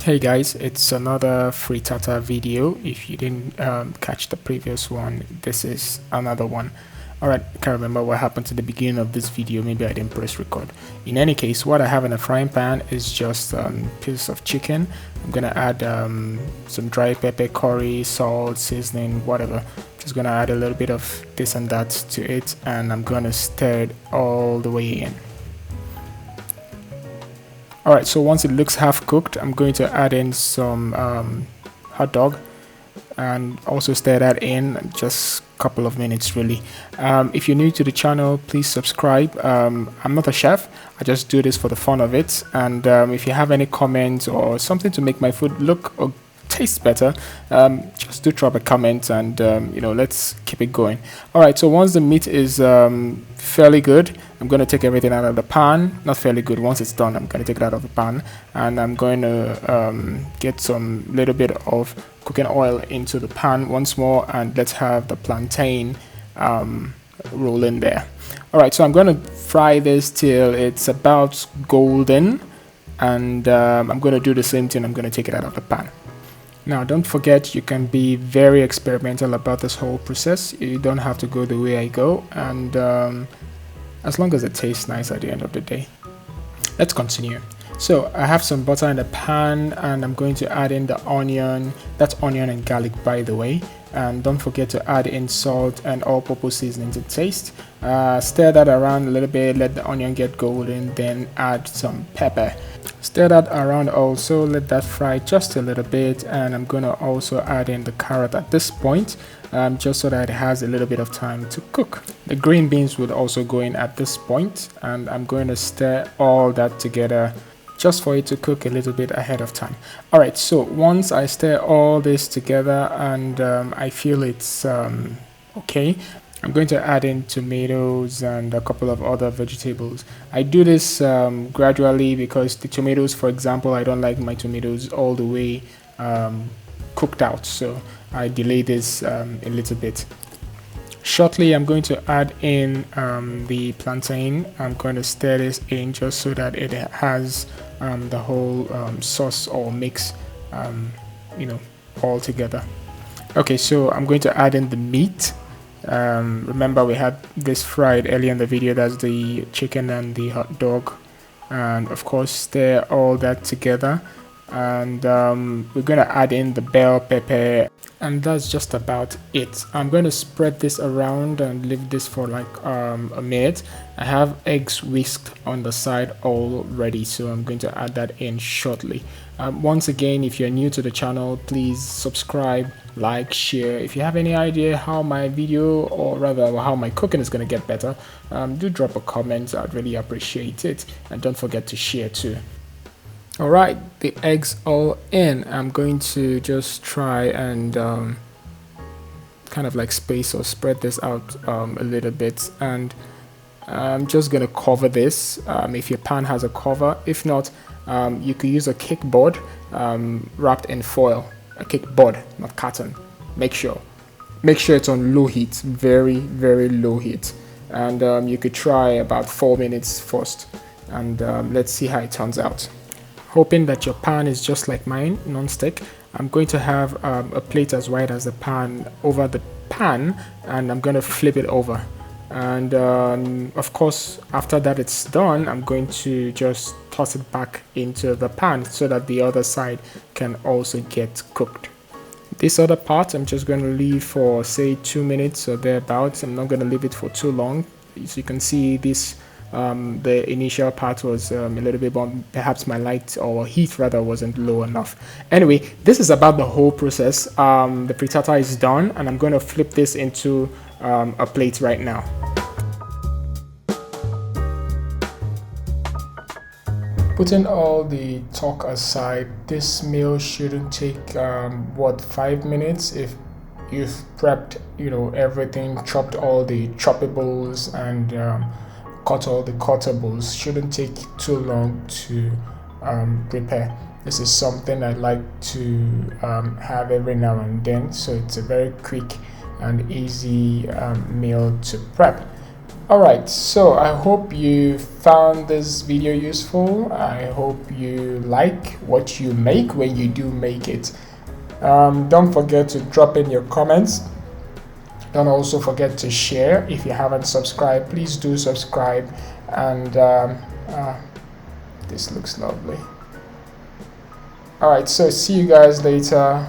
Hey guys, it's another frittata video. If you didn't catch the previous one, this is another one. Alright, I can't remember what happened to the beginning of this video. Maybe I didn't press record. In any case, what I have in a frying pan is just pieces of chicken. I'm gonna add some dry pepper, curry, salt, seasoning, whatever. Just gonna add a little bit of this and that to it, and I'm gonna stir it all the way in. Alright, so once it looks half cooked, I'm going to add in some hot dog and also stir that in just a couple of minutes really. If you're new to the channel, please subscribe. I'm not a chef, I just do this for the fun of it, and if you have any comments or something to make my food look or taste better, just do drop a comment, and let's keep it going. Alright, so once the meat is fairly good, I'm going to take everything out of the pan. Not fairly good, once it's done I'm going to take it out of the pan, and I'm going to get some little bit of cooking oil into the pan once more, and let's have the plantain roll in there. Alright, so I'm going to fry this till it's about golden, and I'm going to do the same thing. I'm going to take it out of the pan. Now, don't forget, you can be very experimental about this whole process. You don't have to go the way I go, and as long as it tastes nice at the end of the day. Let's continue. So I have some butter in the pan, and I'm going to add in the onion. That's onion and garlic, by the way. And don't forget to add in salt and all-purpose seasoning to taste. Stir that around a little bit, let the onion get golden, then add some pepper. Stir that around also, let that fry just a little bit, and I'm going to also add in the carrot at this point, just so that it has a little bit of time to cook. The green beans would also go in at this point, and I'm going to stir all that together just for it to cook a little bit ahead of time. Alright, so once I stir all this together and I feel it's okay, I'm going to add in tomatoes and a couple of other vegetables. I do this gradually because the tomatoes, for example, I don't like my tomatoes all the way cooked out, so I delay this a little bit. Shortly, I'm going to add in the plantain. I'm going to stir this in just so that it has the whole sauce or mix, all together. Okay, so I'm going to add in the meat. Remember, we had this fried earlier in the video. That's the chicken and the hot dog, and of course stir all that together, and we're going to add in the bell pepper, and that's just about it. I'm going to spread this around and leave this for like a minute. I have eggs whisked on the side already, so I'm going to add that in shortly. Once again, if you're new to the channel, please subscribe, like, share. If you have any idea how my video, or rather how my cooking is going to get better, do drop a comment. I'd really appreciate it, and don't forget to share too. Alright, the eggs all in. I'm going to just try and kind of like space or spread this out a little bit, and I'm just going to cover this if your pan has a cover. If not, you could use a cake board wrapped in foil. A cake board, not carton. Make sure it's on low heat, very low heat, and you could try about 4 minutes first, and let's see how it turns out. Hoping that your pan is just like mine, non-stick. I'm going to have a plate as wide as the pan over the pan, and I'm going to flip it over, and of course after that it's done, I'm going to just toss it back into the pan so that the other side can also get cooked. This other part I'm just going to leave for say 2 minutes or thereabouts. I'm not going to leave it for too long. As you can see, this the initial part was a little bit more, perhaps my light or heat rather wasn't low enough. Anyway, this is about the whole process. The frittata is done, and I'm going to flip this into a plate right now. Putting all the talk aside, this meal shouldn't take 5 minutes if you've prepped everything, chopped all the choppables, and cut all the cuttables. Shouldn't take too long to prepare. This is something I like to have every now and then, so it's a very quick and easy meal to prep. Alright, so I hope you found this video useful. I hope you like what you make when you do make it. Don't forget to drop in your comments. Don't also forget to share. If you haven't subscribed, please do subscribe. And this looks lovely. Alright, so see you guys later.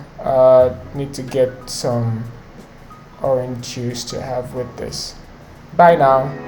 Need to get some orange juice to have with this. Bye now.